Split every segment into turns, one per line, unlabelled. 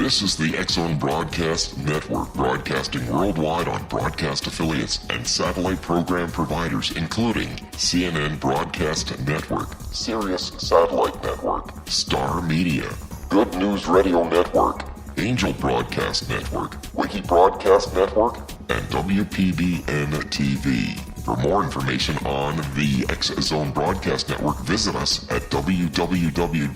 This is the X-Zone Broadcast Network, broadcasting worldwide on broadcast affiliates and satellite program providers, including CNN Broadcast Network, Sirius Satellite Network, Star Media, Good News Radio Network, Angel Broadcast Network, Wiki Broadcast Network, and WPBN TV. For more information on the X-Zone Broadcast Network, visit us at www.xzbn.net.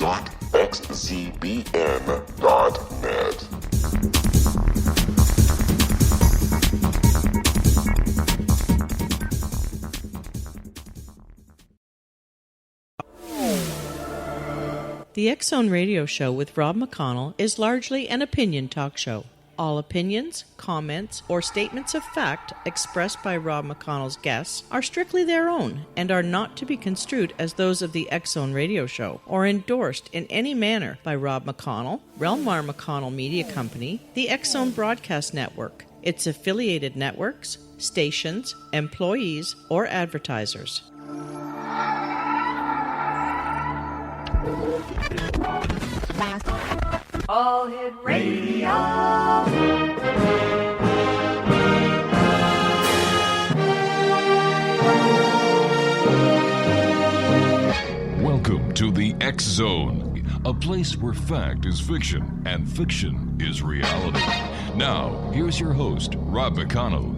The X-Zone Radio Show with Rob McConnell is largely an opinion talk show. All opinions, comments, or statements of fact expressed by Rob McConnell's guests are strictly their own and are not to be construed as those of the X-Zone Radio Show or endorsed in any manner by Rob McConnell, Relmar McConnell Media Company, the X-Zone Broadcast Network, its affiliated networks, stations, employees, or advertisers.
All Hit Radio.
Welcome to the X-Zone, a place where fact is fiction and fiction is reality. Now, here's your host, Rob McConnell.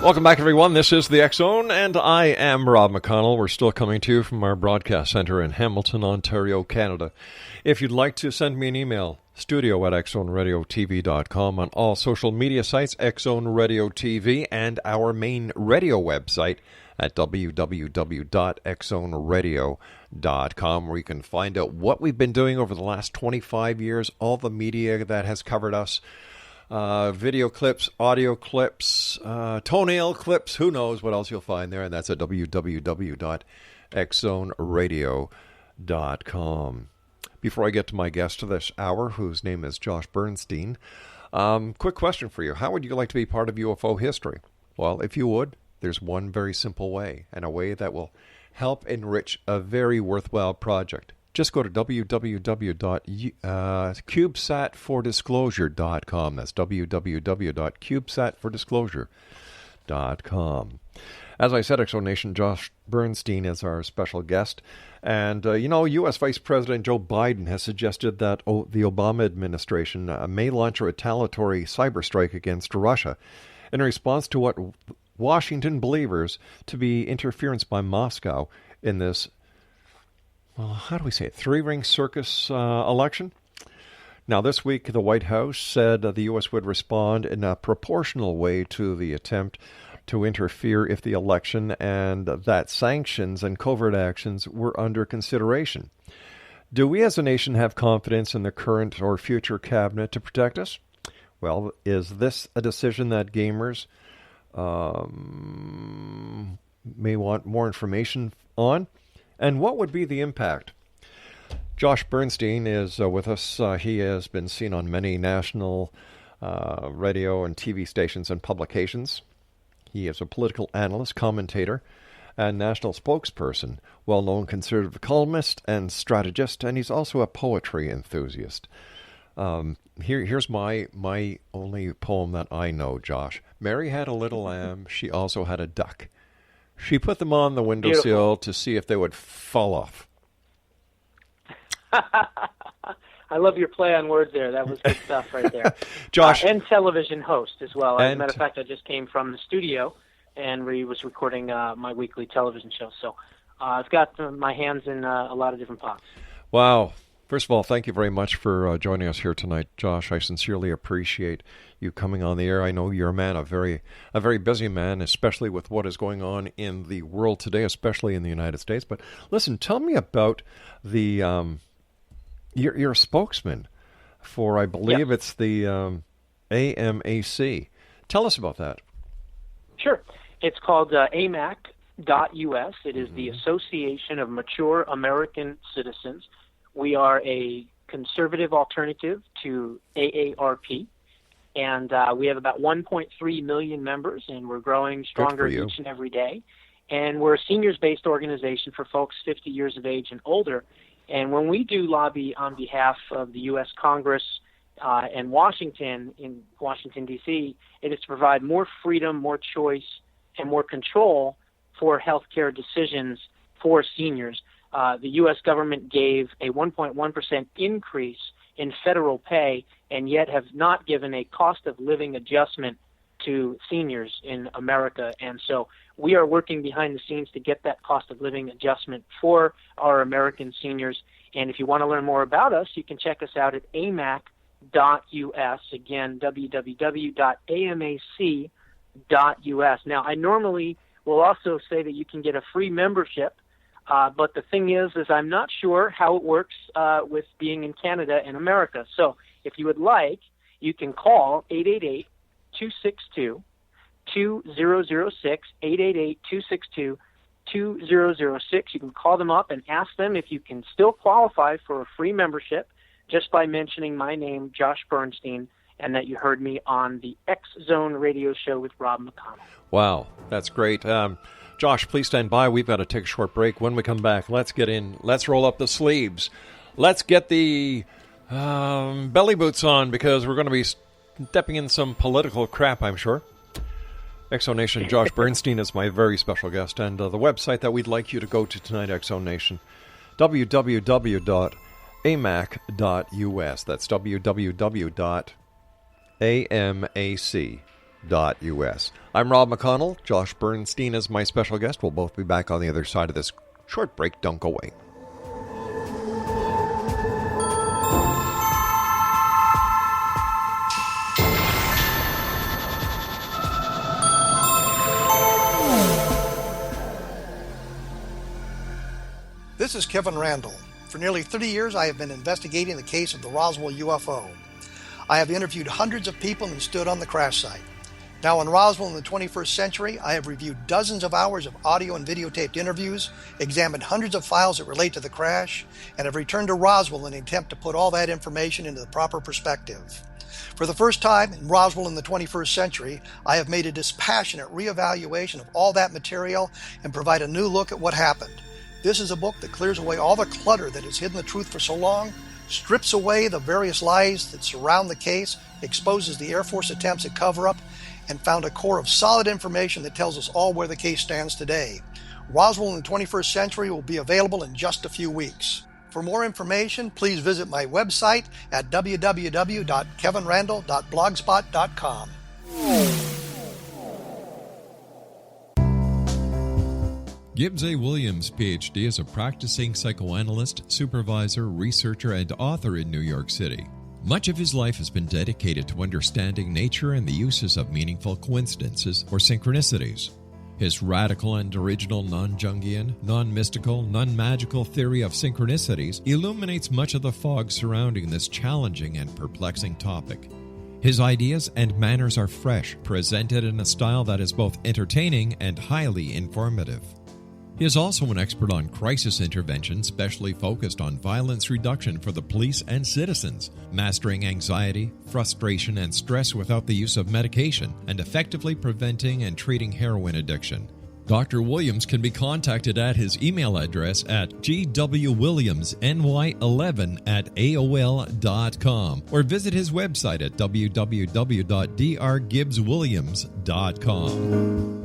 Welcome back, everyone. This is the X-Zone, and I am Rob McConnell. We're still coming to you from our broadcast center in Hamilton, Ontario, Canada. If you'd like to send me an email, studio@xzoneradiotv.com, on all social media sites, X-Zone Radio TV, and our main radio website at www.xzoneradio.com, where you can find out what we've been doing over the last 25 years, all the media that has covered us, video clips, audio clips, toenail clips, who knows what else you'll find there, and that's at www.xzoneradio.com. Before I get to my guest this hour, whose name is Josh Bernstein, quick question for you. How would you like to be part of UFO history? Well, if you would, there's one very simple way, and a way that will help enrich a very worthwhile project. Just go to www.cubesatfordisclosure.com. That's www.cubesatfordisclosure.com. As I said, X-Zone Nation, Josh Bernstein is our special guest. And, U.S. Vice President Joe Biden has suggested that the Obama administration may launch a retaliatory cyber strike against Russia in response to what Washington believes to be interference by Moscow in this, well, how do we say it, three-ring circus election? Now, this week, the White House said the U.S. would respond in a proportional way to the attempt to interfere if the election, and that sanctions and covert actions were under consideration. Do we as a nation have confidence in the current or future cabinet to protect us? Well, is this a decision that gamers may want more information on? And what would be the impact? Josh Bernstein is with us. He has been seen on many national radio and TV stations and publications. He is a political analyst, commentator, and national spokesperson, well-known conservative columnist and strategist, and he's also a poetry enthusiast. Here's my only poem that I know, Josh. Mary had a little lamb. She also had a duck. She put them on the windowsill to see if they would fall off.
I love your play on words there. That was good stuff right there.
Josh.
And television host as well. As a matter of
And-
fact, I just came from the studio and was recording my weekly television show. So I've got my hands in a lot of different pots.
Wow. First of all, thank you very much for joining us here tonight, Josh. I sincerely appreciate you coming on the air. I know you're a man, a very busy man, especially with what is going on in the world today, especially in the United States. But listen, tell me about the you're a spokesman for, I believe it's the AMAC. Tell us about that.
Sure. It's called AMAC.us. It is the Association of Mature American Citizens. We are a conservative alternative to AARP, and we have about 1.3 million members, and we're growing stronger each and every day. And we're a seniors-based organization for folks 50 years of age and older. And when we do lobby on behalf of the U.S. Congress and Washington, in Washington, D.C., it is to provide more freedom, more choice, and more control for healthcare decisions for seniors. The U.S. government gave a 1.1% increase in federal pay and yet have not given a cost of living adjustment to seniors in America. And so we are working behind the scenes to get that cost of living adjustment for our American seniors. And if you want to learn more about us, you can check us out at amac.us. Again, www.amac.us. Now, I normally will also say that you can get a free membership, but the thing is I'm not sure how it works with being in Canada and America. So if you would like, you can call 888-262-2006, 888-262-2006. You can call them up and ask them if you can still qualify for a free membership just by mentioning my name, Josh Bernstein, and that you heard me on the X Zone radio show with Rob McConnell.
Wow, that's great. Josh, please stand by. We've got to take a short break. When we come back, let's get in. Let's roll up the sleeves. Let's get the belly boots on, because we're going to be stepping in some political crap, I'm sure. X-Zone Nation, Josh Bernstein is my very special guest, and the website that we'd like you to go to tonight, X-Zone Nation, www.amac.us. That's www.amac.us. I'm Rob McConnell. Josh Bernstein is my special guest. We'll both be back on the other side of this short break. Don't go away.
This is Kevin Randall. For nearly 30 years, I have been investigating the case of the Roswell UFO. I have interviewed hundreds of people and stood on the crash site. Now in Roswell in the 21st century, I have reviewed dozens of hours of audio and videotaped interviews, examined hundreds of files that relate to the crash, and have returned to Roswell in an attempt to put all that information into the proper perspective. For the first time in Roswell in the 21st century, I have made a dispassionate reevaluation of all that material and provide a new look at what happened. This is a book that clears away all the clutter that has hidden the truth for so long, strips away the various lies that surround the case, exposes the Air Force attempts at cover-up, and found a core of solid information that tells us all where the case stands today. Roswell in the 21st century will be available in just a few weeks. For more information, please visit my website at www.kevinrandall.blogspot.com.
Gibbs A. Williams, Ph.D., is a practicing psychoanalyst, supervisor, researcher, and author in New York City. Much of his life has been dedicated to understanding nature and the uses of meaningful coincidences or synchronicities. His radical and original non-Jungian, non-mystical, non-magical theory of synchronicities illuminates much of the fog surrounding this challenging and perplexing topic. His ideas and manners are fresh, presented in a style that is both entertaining and highly informative. He is also an expert on crisis intervention, specially focused on violence reduction for the police and citizens, mastering anxiety, frustration, and stress without the use of medication, and effectively preventing and treating heroin addiction. Dr. Williams can be contacted at his email address at gwwilliamsny11@aol.com or visit his website at www.drgibbswilliams.com.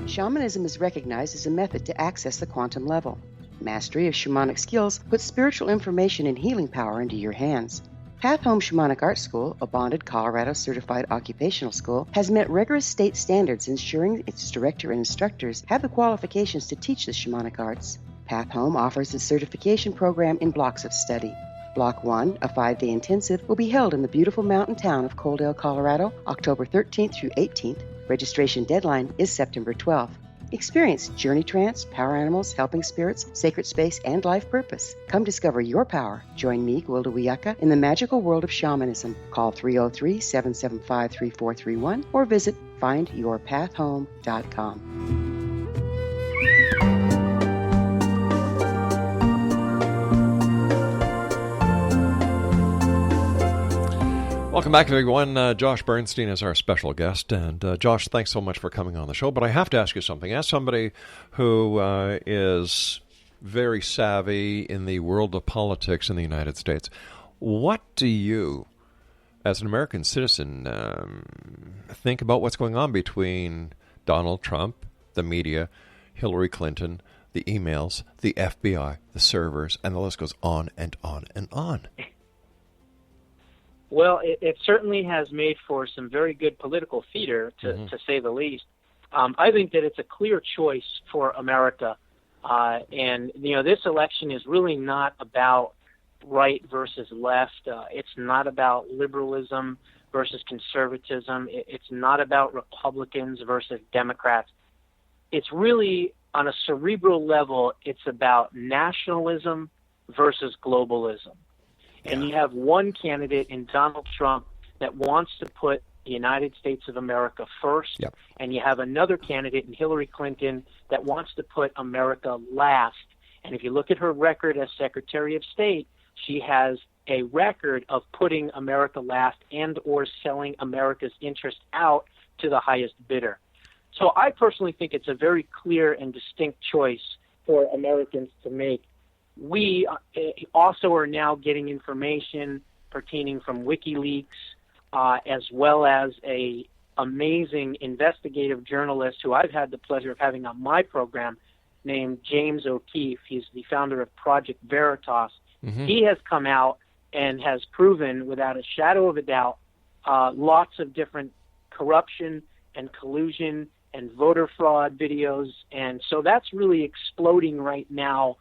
Shamanism is recognized as a method to access the quantum level. Mastery of shamanic skills puts spiritual information and healing power into your hands. Path Home Shamanic Art School, a bonded Colorado certified occupational school, has met rigorous state standards, ensuring its director and instructors have the qualifications to teach the shamanic arts. Path Home offers its certification program in blocks of study. Block 1, a 5-day intensive, will be held in the beautiful mountain town of Coaldale, Colorado, October 13th through 18th. Registration deadline is September 12th. Experience Journey Trance, Power Animals, Helping Spirits, Sacred Space, and Life Purpose. Come discover your power. Join me, Gwilda Wiyaka, in the magical world of shamanism. Call 303-775-3431 or visit findyourpathhome.com.
Welcome back, everyone. Josh Bernstein is our special guest. And Josh, thanks so much for coming on the show. But I have to ask you something. As somebody who is very savvy in the world of politics in the United States, what do you, as an American citizen, think about what's going on between Donald Trump, the media, Hillary Clinton, the emails, the FBI, the servers, and the list goes on and on and on?
Well, it certainly has made for some very good political theater, to say the least. I think that it's a clear choice for America. And, this election is really not about right versus left. It's not about liberalism versus conservatism. It's not about Republicans versus Democrats. It's really, on a cerebral level, it's about nationalism versus globalism. And you have one candidate in Donald Trump that wants to put the United States of America first, and you have another candidate in Hillary Clinton that wants to put America last. And if you look at her record as Secretary of State, she has a record of putting America last and or selling America's interest out to the highest bidder. So I personally think it's a very clear and distinct choice for Americans to make. We also are now getting information pertaining from WikiLeaks, as well as a amazing investigative journalist who I've had the pleasure of having on my program named James O'Keefe. He's the founder of Project Veritas. He has come out and has proven without a shadow of a doubt lots of different corruption and collusion and voter fraud videos. And so that's really exploding right now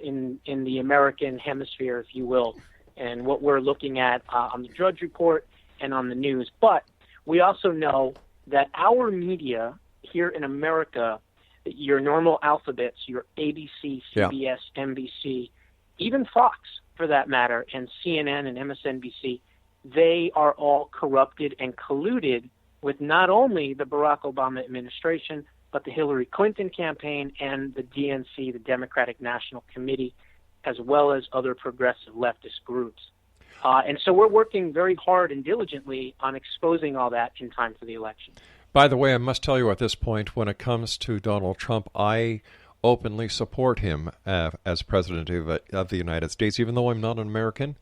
in the American hemisphere, if you will, and what we're looking at on the Drudge Report and on the news. But we also know that our media here in America, your normal alphabets, your ABC, CBS, NBC, even Fox for that matter, and CNN and MSNBC, they are all corrupted and colluded with not only the Barack Obama administration, but the Hillary Clinton campaign and the DNC, the Democratic National Committee, as well as other progressive leftist groups. And so we're working very hard and diligently on exposing all that in time for the election.
By the way, I must tell you at this point, when it comes to Donald Trump, I openly support him as president of the United States, even though I'm not an American.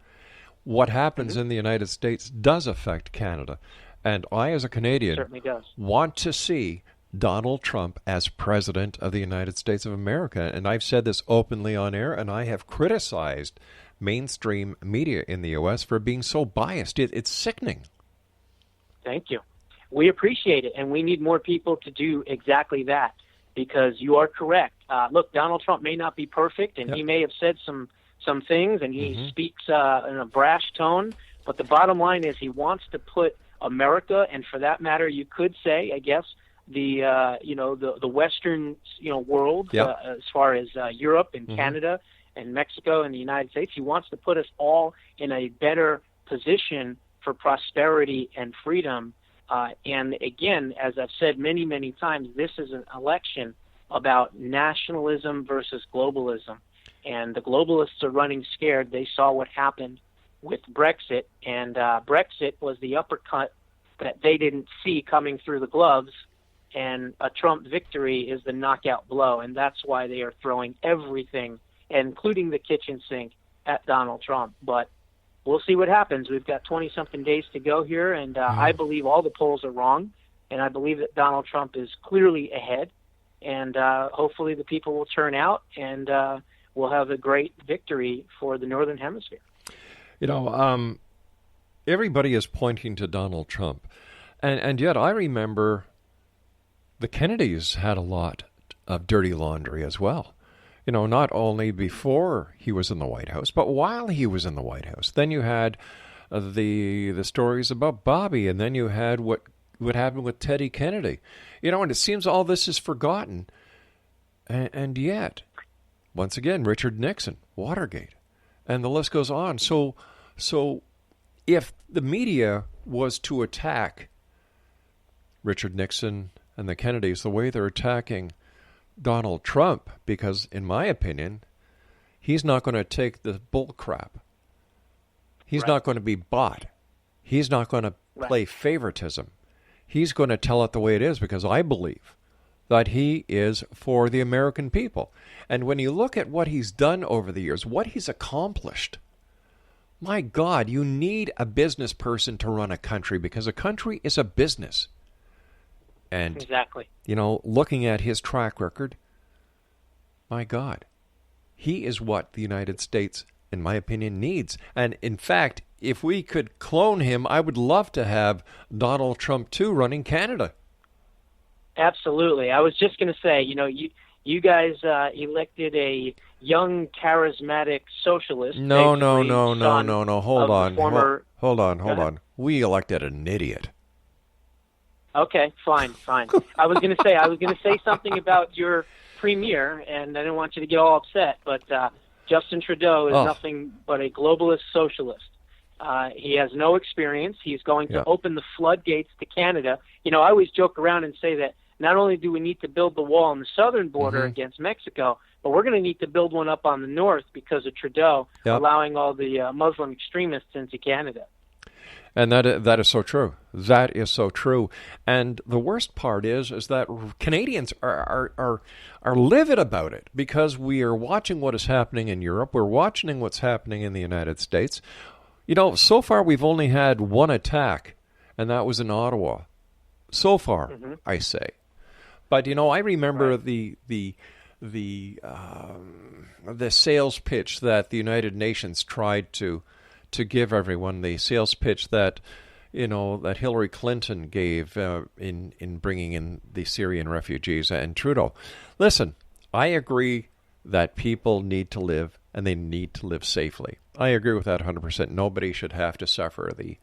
What happens in the United States does affect Canada. And I, as a Canadian, want to see Donald Trump as president of the United States of America. And I've said this openly on air, and I have criticized mainstream media in the U.S. for being so biased. It's sickening.
Thank you. We appreciate it, and we need more people to do exactly that, because you are correct. Look, Donald Trump may not be perfect, and he may have said some things, and he speaks in a brash tone, but the bottom line is he wants to put America, and for that matter, you could say, I guess, the Western world, as far as Europe and Canada and Mexico and the United States. He wants to put us all in a better position for prosperity and freedom. And again, as I've said many, many times, this is an election about nationalism versus globalism. And the globalists are running scared. They saw what happened with Brexit, and Brexit was the uppercut that they didn't see coming through the gloves, and a Trump victory is the knockout blow, and that's why they are throwing everything, including the kitchen sink, at Donald Trump. But we'll see what happens. We've got 20-something days to go here, and I believe all the polls are wrong, and I believe that Donald Trump is clearly ahead, and hopefully the people will turn out, and we'll have a great victory for the Northern Hemisphere.
Everybody is pointing to Donald Trump, and yet I remember the Kennedys had a lot of dirty laundry as well. Not only before he was in the White House, but while he was in the White House. Then you had the stories about Bobby, and then you had what happened with Teddy Kennedy. And it seems all this is forgotten And yet, once again, Richard Nixon, Watergate, and the list goes on. So if the media was to attack Richard Nixon and the Kennedys the way they're attacking Donald Trump, because in my opinion, he's not going to take the bull crap. He's not going to be bought. He's not going to play favoritism. He's going to tell it the way it is, because I believe that he is for the American people. And when you look at what he's done over the years, what he's accomplished, my God, you need a business person to run a country, because a country is a business. And,
exactly.
Looking at his track record, my God, he is what the United States, in my opinion, needs. And in fact, if we could clone him, I would love to have Donald Trump, too, running Canada.
Absolutely. I was just going to say, you guys elected a young, charismatic socialist.
No. Hold on. We elected an idiot.
Okay, fine. I was going to say something about your premier, and I didn't want you to get all upset, but Justin Trudeau is nothing but a globalist socialist. He has no experience. He's going to open the floodgates to Canada. I always joke around and say that not only do we need to build the wall on the southern border against Mexico, but we're going to need to build one up on the north because of Trudeau allowing all the Muslim extremists into Canada.
And that is so true. That is so true. And the worst part is that Canadians are livid about it, because we are watching what is happening in Europe. We're watching what's happening in the United States. So far we've only had one attack, and that was in Ottawa. So far, I say. But I remember the sales pitch that the United Nations tried to give everyone, the sales pitch that that Hillary Clinton gave in bringing in the Syrian refugees and Trudeau. Listen, I agree that people need to live, and they need to live safely. I agree with that 100%. Nobody should have to suffer the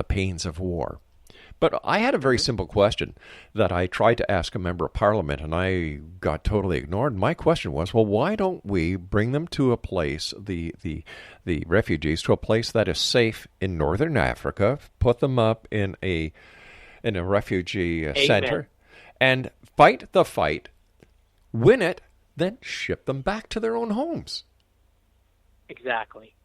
pains of war. But I had a very simple question that I tried to ask a member of Parliament, and I got totally ignored. My question was, well, why don't we bring them to a place, the refugees, to a place that is safe in northern Africa, put them up in a refugee center, and fight the fight, win it, then ship them back to their own homes?
Exactly.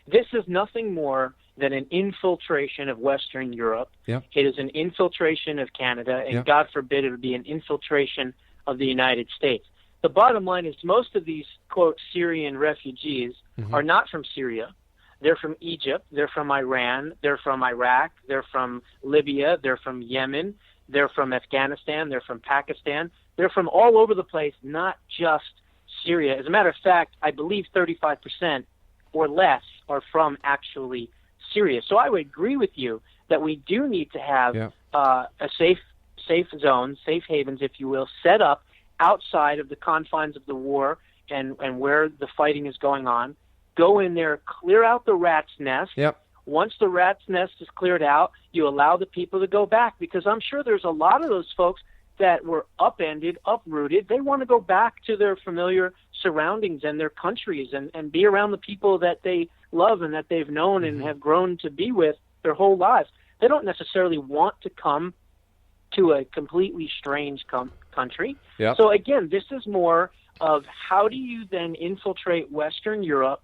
This is nothing more than an infiltration of Western Europe.
Yep.
It is an infiltration of Canada, and God forbid it would be an infiltration of the United States. The bottom line is most of these, quote, Syrian refugees are not from Syria. They're from Egypt. They're from Iran. They're from Iraq. They're from Libya. They're from Yemen. They're from Afghanistan. They're from Pakistan. They're from all over the place, not just Syria. As a matter of fact, I believe 35% or less are from actually Syria. So I would agree with you that we do need to have a safe zone, safe havens, if you will, set up outside of the confines of the war and where the fighting is going on. Go in there, clear out the rat's nest. Once the rat's nest is cleared out, you allow the people to go back, because I'm sure there's a lot of those folks that were upended, uprooted. They want to go back to their familiar surroundings and their countries and be around the people that they love and that they've known and have grown to be with their whole lives. They don't necessarily want to come to a completely strange country. So again, this is more of how do you then infiltrate Western Europe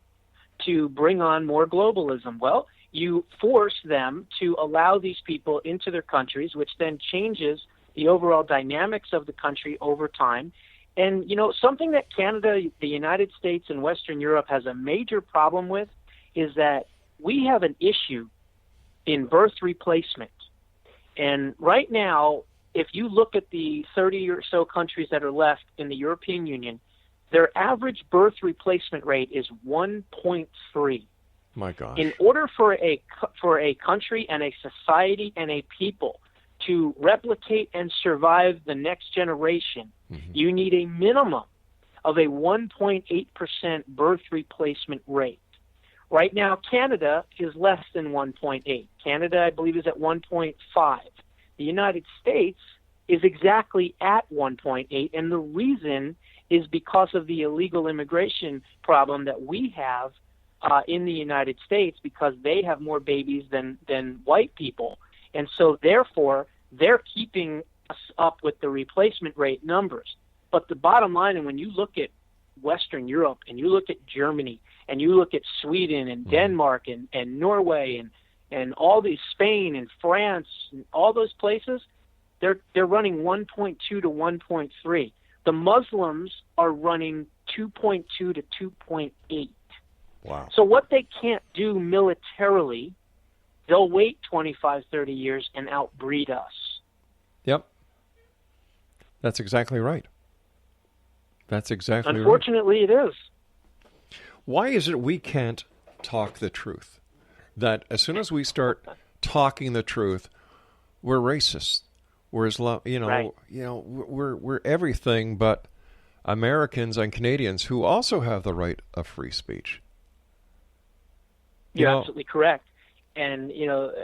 to bring on more globalism? Well, you force them to allow these people into their countries, which then changes the overall dynamics of the country over time. And, something that Canada, the United States, and Western Europe has a major problem with is that we have an issue in birth replacement. And right now, if you look at the 30 or so countries that are left in the European Union, their average birth replacement rate is 1.3.
My gosh.
In order for a country and a society and a people to replicate and survive the next generation, you need a minimum of a 1.8% birth replacement rate. Right now, Canada is less than 1.8. Canada, I believe, is at 1.5. The United States is exactly at 1.8, and the reason is because of the illegal immigration problem that we have in the United States, because they have more babies than white people. And so therefore, they're keeping us up with the replacement rate numbers. But the bottom line, and when you look at Western Europe and you look at Germany and you look at Sweden and Denmark and Norway and all these, Spain and France and all those places, they're running 1.2 to 1.3. The Muslims are running 2.2 to 2.8.
Wow.
So what they can't do militarily, they'll wait 25, 30 years and outbreed us.
Yep. That's exactly right. That's exactly
Unfortunately,
right.
it is.
Why is it we can't talk the truth? That as soon as we start talking the truth, we're racist. We're
Right.
we're everything but Americans and Canadians who also have the right of free speech.
You're absolutely correct. And,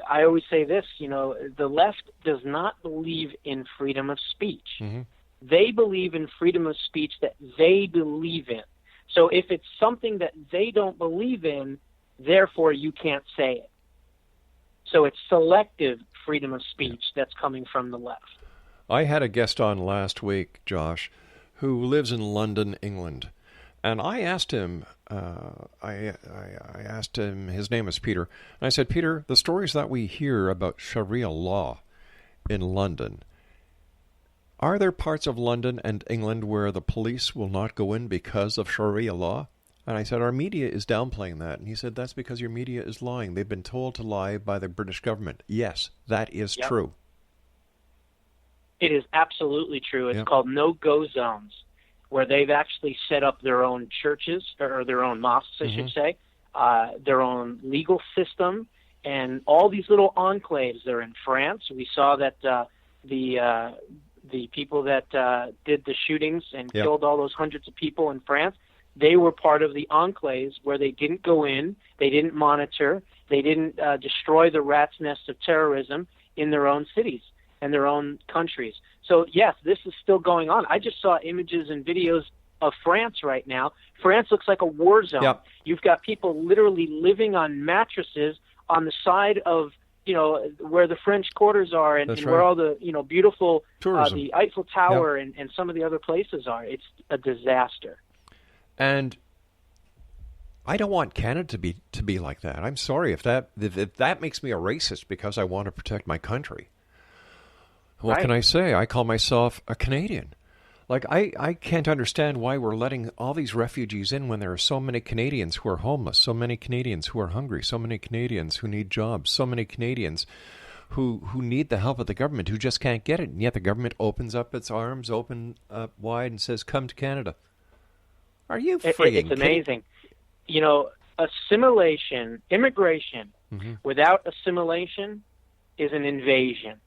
I always say this, the left does not believe in freedom of speech.
Mm-hmm.
They believe in freedom of speech that they believe in. So if it's something that they don't believe in, therefore you can't say it. So it's selective freedom of speech that's coming from the left.
I had a guest on last week, Josh, who lives in London, England. And I asked him, I asked him, his name is Peter, and I said, Peter, the stories that we hear about Sharia law in London, are there parts of London and England where the police will not go in because of Sharia law? And I said, our media is downplaying that. And he said, that's because your media is lying. They've been told to lie by the British government. Yes, that is true.
It is absolutely true. It's called no-go zones, where they've actually set up their own churches, or their own mosques, I should say, their own legal system, and all these little enclaves. They're in France. We saw that the people that did the shootings and killed all those hundreds of people in France, they were part of the enclaves where they didn't go in, they didn't monitor, they didn't destroy the rat's nest of terrorism in their own cities and their own countries. So, yes, this is still going on. I just saw images and videos of France right now. France looks like a war zone.
Yep.
You've got people literally living on mattresses on the side of, where the French quarters are and where all the, beautiful, the Eiffel Tower and some of the other places are. It's a disaster.
And I don't want Canada to be like that. I'm sorry if that makes me a racist because I want to protect my country. What can I say? I call myself a Canadian. Like, I can't understand why we're letting all these refugees in when there are so many Canadians who are homeless, so many Canadians who are hungry, so many Canadians who need jobs, so many Canadians who need the help of the government, who just can't get it. And yet the government opens up its arms, open up wide, and says, come to Canada. Are you freaking
It's amazing. Assimilation, immigration, without assimilation is an invasion.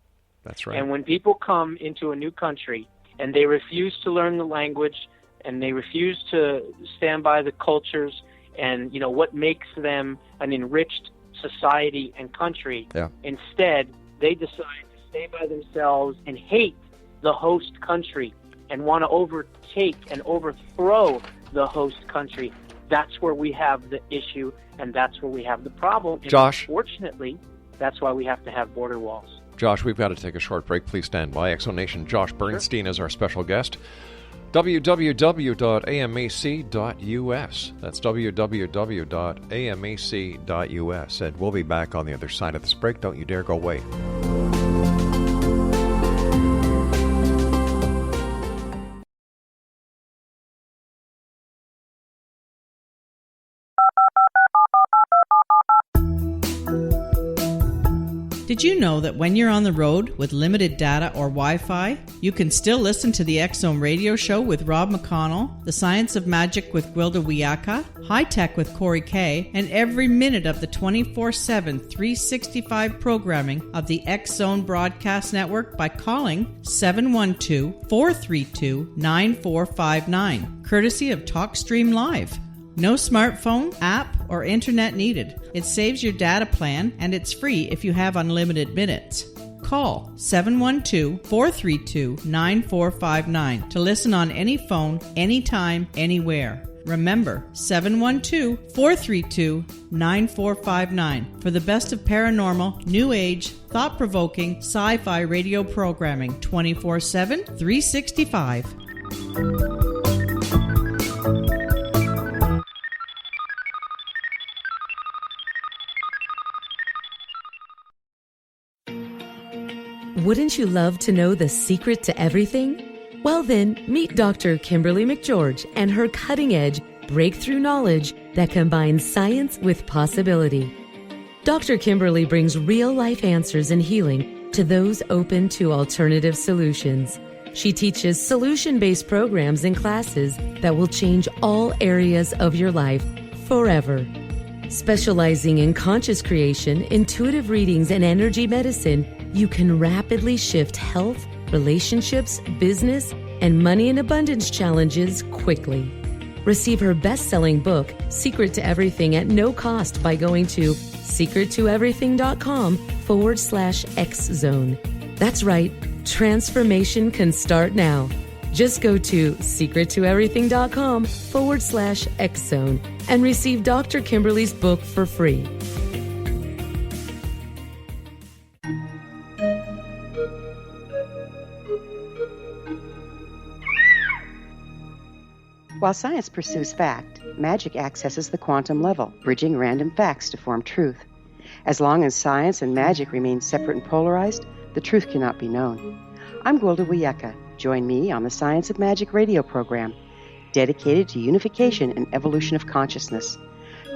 That's right.
And when people come into a new country and they refuse to learn the language and they refuse to stand by the cultures and, what makes them an enriched society and country, instead they decide to stay by themselves and hate the host country and want to overtake and overthrow the host country. That's where we have the issue, and that's where we have the problem. And
Josh,
unfortunately, that's why we have to have border walls.
Josh, we've got to take a short break. Please stand by. Exonation Josh Bernstein is our special guest. www.amac.us. That's www.amac.us. And we'll be back on the other side of this break. Don't you dare go away.
Did you know that when you're on the road with limited data or Wi-Fi, you can still listen to the X-Zone radio show with Rob McConnell, The Science of Magic with Gwilda Wiyaka, High Tech with Corey Kay, and every minute of the 24/7, 365 programming of the X-Zone Broadcast Network by calling 712-432-9459, courtesy of TalkStream Live. No smartphone, app, or internet needed. It saves your data plan, and it's free if you have unlimited minutes. Call 712-432-9459 to listen on any phone, anytime, anywhere. Remember, 712-432-9459 for the best of paranormal, new age, thought-provoking, sci-fi radio programming 24/7, 365.
Wouldn't you love to know the secret to everything? Well then, meet Dr. Kimberly McGeorge and her cutting-edge breakthrough knowledge that combines science with possibility. Dr. Kimberly brings real-life answers and healing to those open to alternative solutions. She teaches solution-based programs and classes that will change all areas of your life forever. Specializing in conscious creation, intuitive readings, and energy medicine, you can rapidly shift health, relationships, business, and money and abundance challenges quickly. Receive her best-selling book, Secret to Everything, at no cost by going to secrettoeverything.com/X-Zone. That's right, transformation can start now. Just go to secrettoeverything.com/X-Zone and receive Dr. Kimberly's book for free.
While science pursues fact, magic accesses the quantum level, bridging random facts to form truth. As long as science and magic remain separate and polarized, the truth cannot be known. I'm Gwilda Wiyaka. Join me on the Science of Magic radio program, dedicated to unification and evolution of consciousness.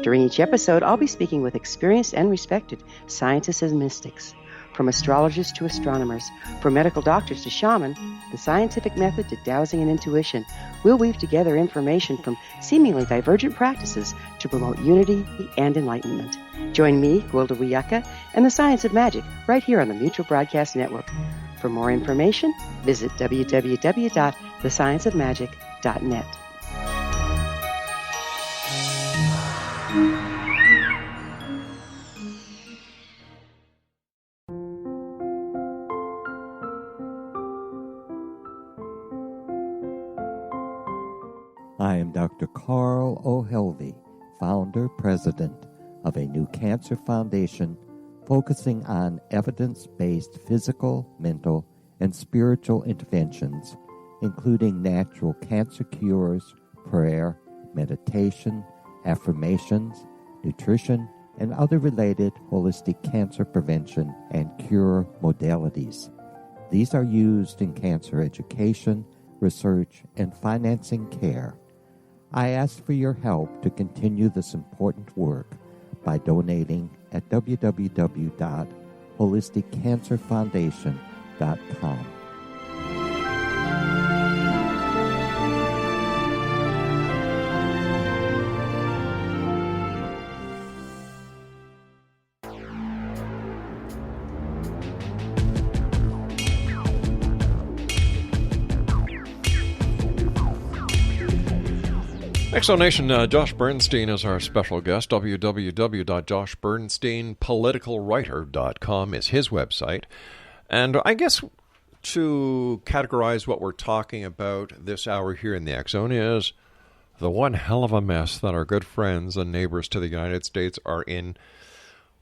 During each episode, I'll be speaking with experienced and respected scientists and mystics. From astrologers to astronomers, from medical doctors to shaman, the scientific method to dowsing and intuition, we'll weave together information from seemingly divergent practices to promote unity and enlightenment. Join me, Gwilda Wiyaka, and the Science of Magic right here on the Mutual Broadcast Network. For more information, visit www.thescienceofmagic.net.
I am Dr. Carl O'Helvey, founder, president of a new cancer foundation focusing on evidence-based physical, mental, and spiritual interventions, including natural cancer cures, prayer, meditation, affirmations, nutrition, and other related holistic cancer prevention and cure modalities. These are used in cancer education, research, and financing care. I ask for your help to continue this important work by donating at www.holisticcancerfoundation.com.
Exonation, Josh Bernstein is our special guest. www.joshbernsteinpoliticalwriter.com is his website. And I guess to categorize what we're talking about this hour here in the X-Zone is the one hell of a mess that our good friends and neighbors to the United States are in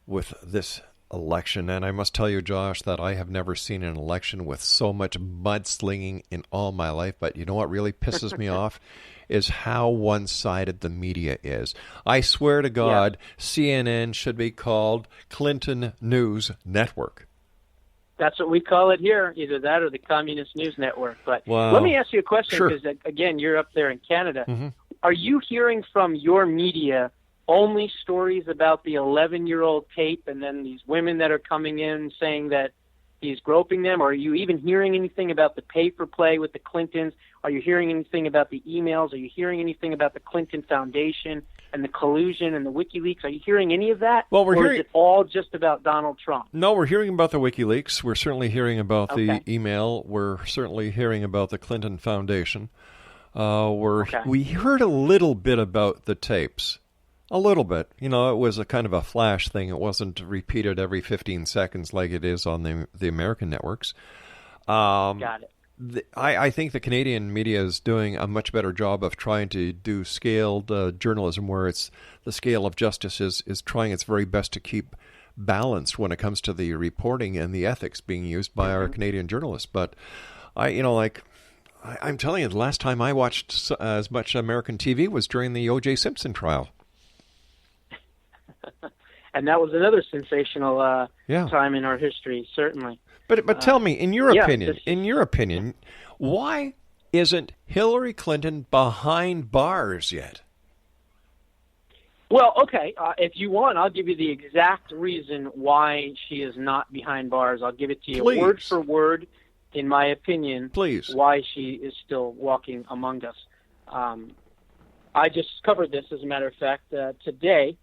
with this election. And I must tell you, Josh, that I have never seen an election with so much mudslinging in all my life. But you know what really pisses me off? Is how one-sided the media is. I swear to God, CNN should be called Clinton News Network.
That's what we call it here, either that or the Communist News Network. But let me ask you a question, because, again, you're up there in Canada. Mm-hmm. Are you hearing from your media only stories about the 11-year-old tape and then these women that are coming in saying that he's groping them? Or are you even hearing anything about the pay-for-play with the Clintons? Are you hearing anything about the emails? Are you hearing anything about the Clinton Foundation and the collusion and the WikiLeaks? Are you hearing any of that?
Well, or
is it all just about Donald Trump?
No, we're hearing about the WikiLeaks. We're certainly hearing about the email. We're certainly hearing about the Clinton Foundation. We heard a little bit about the tapes. A little bit. It was a kind of a flash thing. It wasn't repeated every 15 seconds like it is on the American networks.
Got it.
I think the Canadian media is doing a much better job of trying to do scaled journalism, where it's the scale of justice is trying its very best to keep balanced when it comes to the reporting and the ethics being used by our Canadian journalists. But I'm telling you, the last time I watched as much American TV was during the O.J. Simpson trial.
And that was another sensational time in our history, certainly.
But tell me, in your opinion, why isn't Hillary Clinton behind bars yet?
Well, okay. If you want, I'll give you the exact reason why she is not behind bars. I'll give it to you word for word, in my opinion.
Please.
Why she is still walking among us. I just covered this, as a matter of fact, today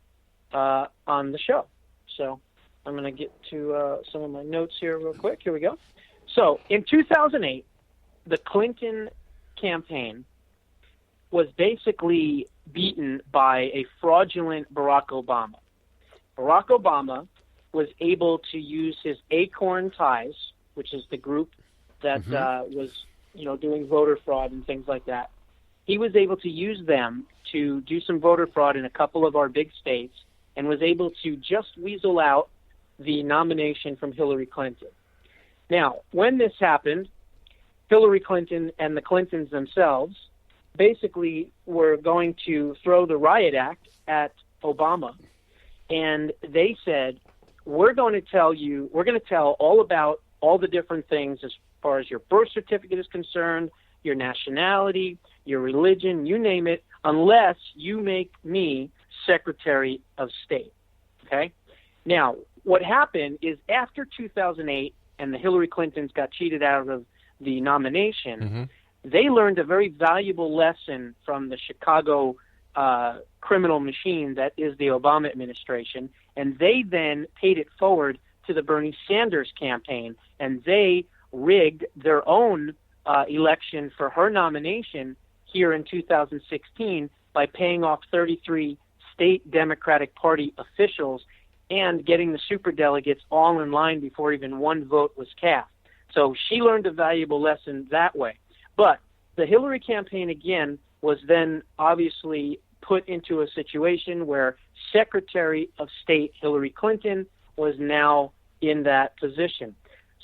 on the show. So I'm going to get to some of my notes here real quick. Here we go. So in 2008, the Clinton campaign was basically beaten by a fraudulent Barack Obama. Barack Obama was able to use his Acorn Ties, which is the group that was, doing voter fraud and things like that. He was able to use them to do some voter fraud in a couple of our big states, and was able to just weasel out the nomination from Hillary Clinton. Now, when this happened, Hillary Clinton and the Clintons themselves basically were going to throw the riot act at Obama. And they said, we're going to tell all about all the different things as far as your birth certificate is concerned, your nationality, your religion, you name it, unless you make me Secretary of State. Okay? Now, what happened is after 2008 and the Hillary Clintons got cheated out of the nomination, they learned a very valuable lesson from the Chicago criminal machine that is the Obama administration, and they then paid it forward to the Bernie Sanders campaign, and they rigged their own election for her nomination here in 2016 by paying off 33 state Democratic Party officials and getting the superdelegates all in line before even one vote was cast. So she learned a valuable lesson that way. But the Hillary campaign, again, was then obviously put into a situation where Secretary of State Hillary Clinton was now in that position.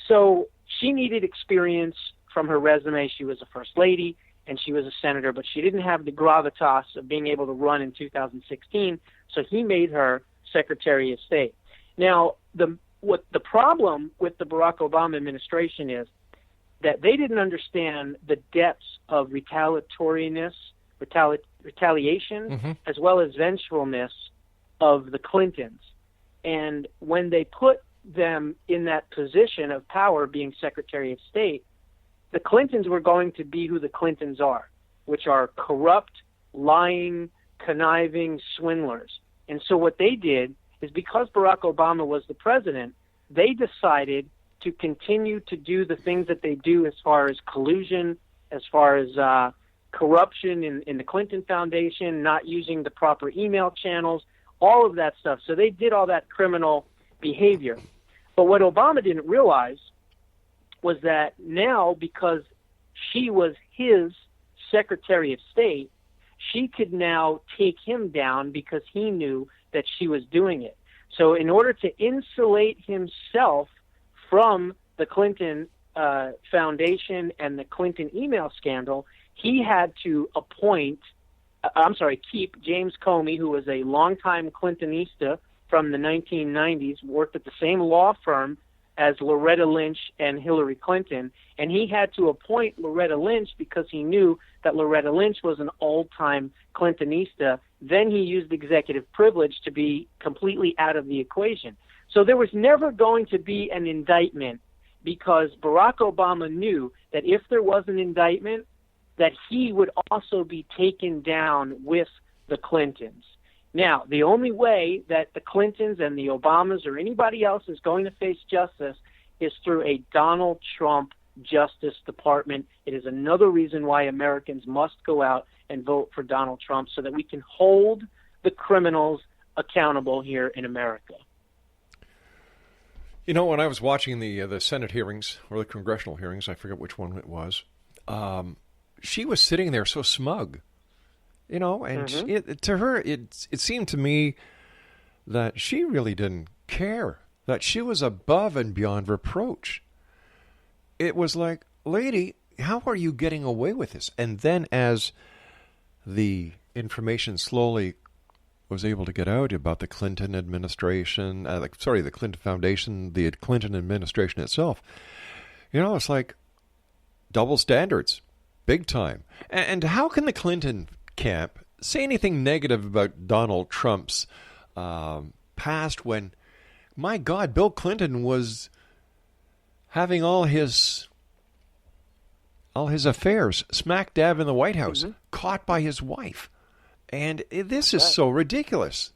So she needed experience from her resume. She was a first lady and she was a senator, but she didn't have the gravitas of being able to run in 2016, so he made her Secretary of State. Now, the problem with the Barack Obama administration is that they didn't understand the depths of retaliation, as well as vengefulness of the Clintons. And when they put them in that position of power, being Secretary of State, the Clintons were going to be who the Clintons are, which are corrupt, lying, conniving swindlers. And so what they did is, because Barack Obama was the president, they decided to continue to do the things that they do as far as collusion, as far as corruption in the Clinton Foundation, not using the proper email channels, all of that stuff. So they did all that criminal behavior. But what Obama didn't realize was that now, because she was his Secretary of State, she could now take him down because he knew that she was doing it. So in order to insulate himself from the Clinton Foundation and the Clinton email scandal, he had to keep James Comey, who was a longtime Clintonista from the 1990s, worked at the same law firm as Loretta Lynch and Hillary Clinton, and he had to appoint Loretta Lynch because he knew that Loretta Lynch was an old-time Clintonista. Then he used executive privilege to be completely out of the equation. So there was never going to be an indictment, because Barack Obama knew that if there was an indictment, that he would also be taken down with the Clintons. Now, the only way that the Clintons and the Obamas or anybody else is going to face justice is through a Donald Trump Justice Department. It is another reason why Americans must go out and vote for Donald Trump, so that we can hold the criminals accountable here in America.
You know, when I was watching the Senate hearings, or the congressional hearings, I forget which one it was, she was sitting there so smug, you know, and to her, it seemed to me that she really didn't care, that she was above and beyond reproach. It was like, lady, how are you getting away with this? And then as the information slowly was able to get out about the Clinton administration, the Clinton Foundation, the Clinton administration itself, you know, it's like double standards, big time. And how can the Clinton camp say anything negative about Donald Trump's past when, my God, Bill Clinton was having all his affairs smack dab in the White House, caught by his wife? And this is so ridiculous.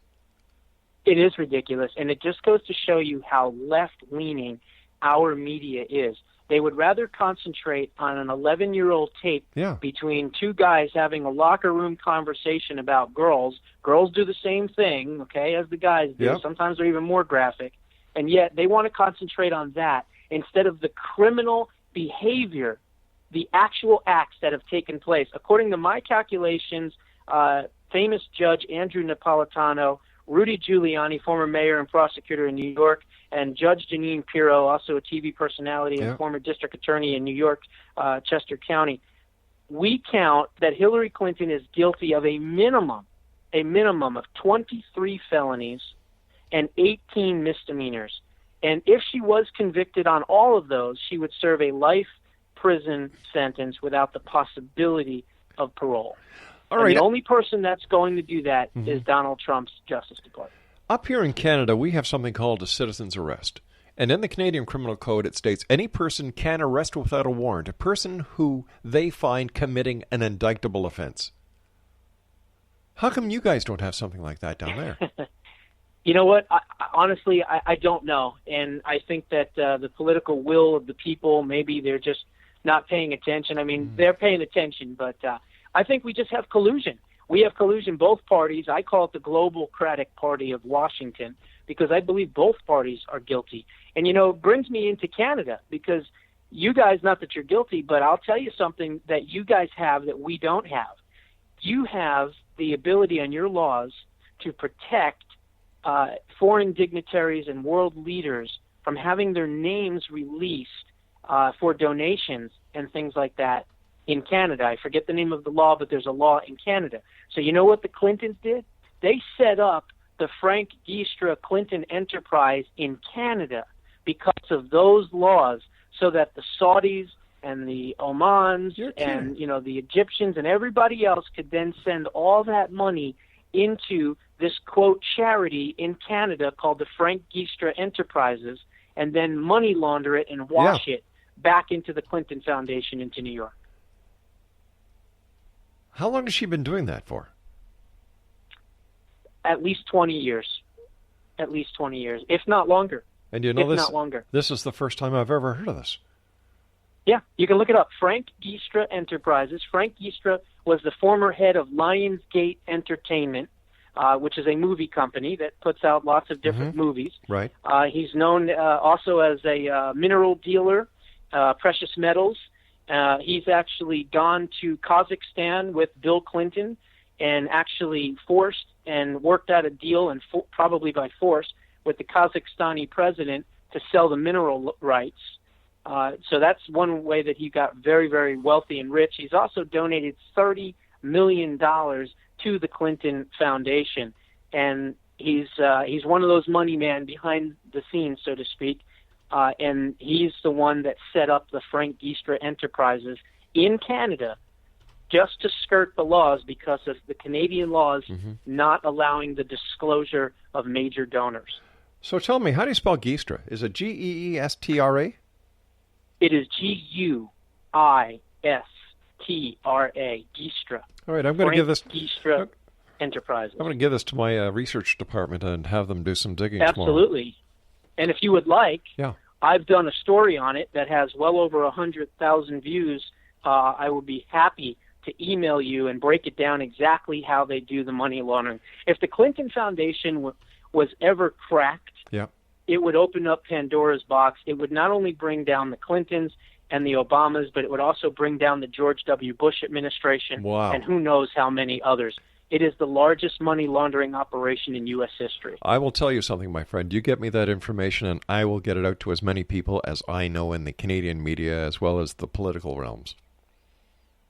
It is ridiculous, and it just goes to show you how left-leaning our media is. They would rather concentrate on an 11-year-old tape between two guys having a locker room conversation about girls. Girls do the same thing, okay, as the guys do. Yep. Sometimes they're even more graphic. And yet they want to concentrate on that instead of the criminal behavior, the actual acts that have taken place. According to my calculations, famous Judge Andrew Napolitano, Rudy Giuliani, former mayor and prosecutor in New York, and Judge Jeanine Pirro, also a TV personality and former district attorney in New York, Chester County. We count that Hillary Clinton is guilty of a minimum of 23 felonies and 18 misdemeanors. And if she was convicted on all of those, she would serve a life prison sentence without the possibility of parole. All right. The only person that's going to do that is Donald Trump's Justice Department.
Up here in Canada, we have something called a citizen's arrest. And in the Canadian Criminal Code, it states any person can arrest without a warrant a person who they find committing an indictable offense. How come you guys don't have something like that down there?
You know what? Honestly, I don't know. And I think that the political will of the people, maybe they're just not paying attention. I mean, they're paying attention, but I think we just have collusion. We have collusion, both parties. I call it the Globalcratic Party of Washington because I believe both parties are guilty. And, you know, it brings me into Canada because you guys, not that you're guilty, but I'll tell you something that you guys have that we don't have. You have the ability on your laws to protect foreign dignitaries and world leaders from having their names released for donations and things like that. In Canada. I forget the name of the law, but there's a law in Canada. So you know what the Clintons did? They set up the Frank Giestra Clinton enterprise in Canada because of those laws so that the Saudis and the Omans and, you know, the Egyptians and everybody else could then send all that money into this, quote, charity in Canada called the Frank Giestra Enterprises and then money launder it and wash it back into the Clinton Foundation into New York.
How long has she been doing that for?
At least 20 years. At least 20 years, if not longer.
And you know,
not longer.
This is the first time I've ever heard of this.
Yeah, you can look it up. Frank Giestra Enterprises. Frank Giestra was the former head of Lionsgate Entertainment, which is a movie company that puts out lots of different movies.
Right.
He's known also as a mineral dealer, precious metals. He's actually gone to Kazakhstan with Bill Clinton and actually forced and worked out a deal, and probably by force, with the Kazakhstani president to sell the mineral rights. So that's one way that he got very, very wealthy and rich. He's also donated $30 million to the Clinton Foundation, and he's one of those money men behind the scenes, so to speak. And he's the one that set up the Frank Giestra Enterprises in Canada just to skirt the laws because of the Canadian laws not allowing the disclosure of major donors.
So tell me, how do you spell Giestra? Is it Geestra?
It is Guistra, Giestra.
All right, I'm going to give this
Giestra Enterprises.
I'm going to give this to my research department and have them do some digging tomorrow.
Absolutely. And if you would like, I've done a story on it that has well over 100,000 views. I would be happy to email you and break it down exactly how they do the money laundering. If the Clinton Foundation was ever cracked, it would open up Pandora's box. It would not only bring down the Clintons and the Obamas, but it would also bring down the George W. Bush administration and who knows how many others. It is the largest money laundering operation in U.S. history.
I will tell you something, my friend. You get me that information, and I will get it out to as many people as I know in the Canadian media as well as the political realms.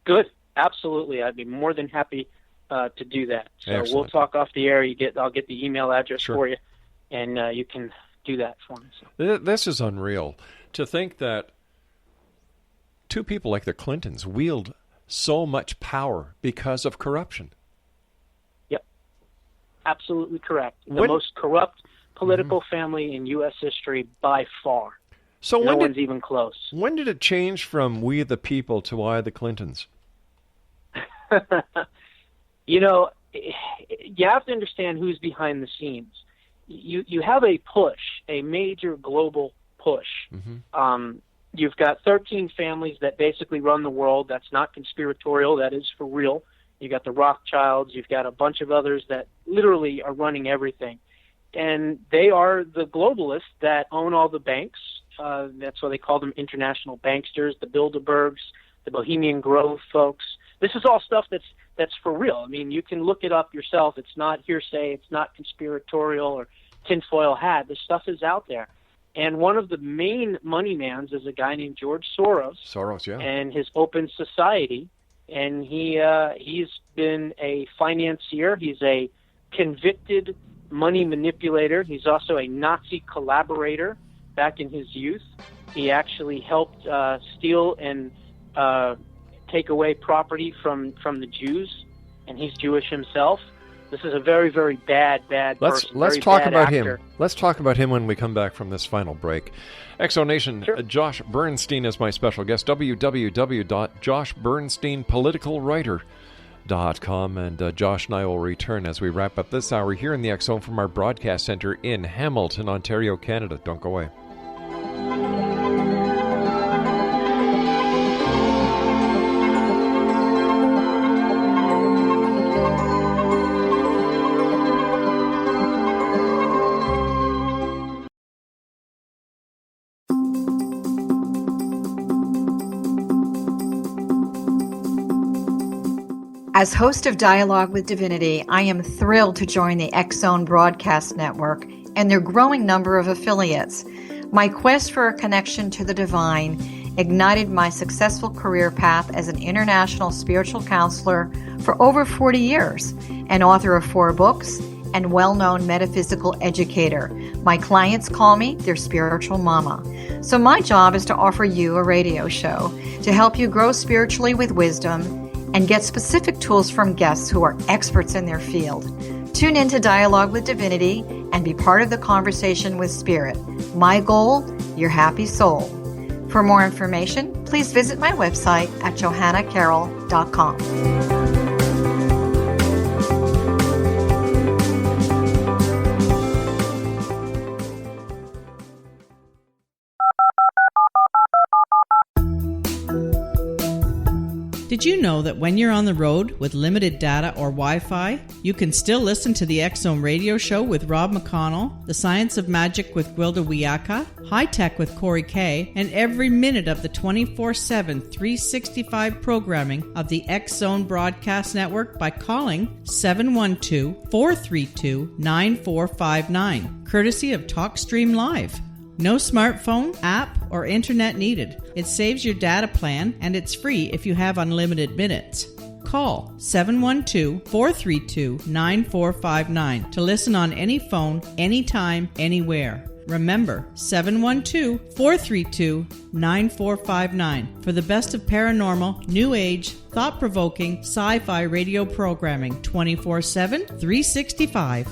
Good. Absolutely. I'd be more than happy to do that. So
Excellent.
We'll talk off the air. I'll get the email address for you, and you can do that for me. So.
This is unreal. To think that two people like the Clintons wield so much power because of corruption.
Yep. Absolutely correct. The most corrupt political family in U.S. history by far.
So
no one's even close.
When did it change from we the people to I the Clintons?
You know, you have to understand who's behind the scenes. You have a push, a major global push. You've got 13 families that basically run the world. That's not conspiratorial. That is for real. You got the Rothschilds. You've got a bunch of others that literally are running everything. And they are the globalists that own all the banks. That's why they call them international banksters, the Bilderbergs, the Bohemian Grove folks. This is all stuff that's for real. I mean, you can look it up yourself. It's not hearsay. It's not conspiratorial or tinfoil hat. This stuff is out there. And one of the main money mans is a guy named George Soros. And his Open Society. And he's been a financier. He's a convicted money manipulator. He's also a Nazi collaborator back in his youth. He actually helped steal and take away property from the Jews, and he's Jewish himself. This is a very, very bad person.
Let's talk about him. Let's talk about him when we come back from this final break. Exonation, Josh Bernstein is my special guest. www.joshbernsteinpoliticalwriter.com. And Josh and I will return as we wrap up this hour here in the X Zone from our broadcast center in Hamilton, Ontario, Canada. Don't go away.
As host of Dialogue with Divinity, I am thrilled to join the X Zone Broadcast Network and their growing number of affiliates. My quest for a connection to the divine ignited my successful career path as an international spiritual counselor for over 40 years, an author of 4 books, and well-known metaphysical educator. My clients call me their spiritual mama. So my job is to offer you a radio show to help you grow spiritually with wisdom and get specific tools from guests who are experts in their field. Tune in to Dialogue with Divinity and be part of the conversation with Spirit. My goal, your happy soul. For more information, please visit my website at johannacarroll.com.
Did you know that when you're on the road with limited data or Wi-Fi, you can still listen to the X Zone radio show with Rob McConnell, The Science of Magic with Gwilda Wiyaka, High Tech with Corey Kay, and every minute of the 24/7, 365 programming of the X Zone Broadcast Network by calling 712-432-9459, courtesy of TalkStream Live. No smartphone, app, or internet needed. It saves your data plan, and it's free if you have unlimited minutes. Call 712-432-9459 to listen on any phone, anytime, anywhere. Remember, 712-432-9459 for the best of paranormal, new age, thought-provoking, sci-fi radio programming 24/7, 365.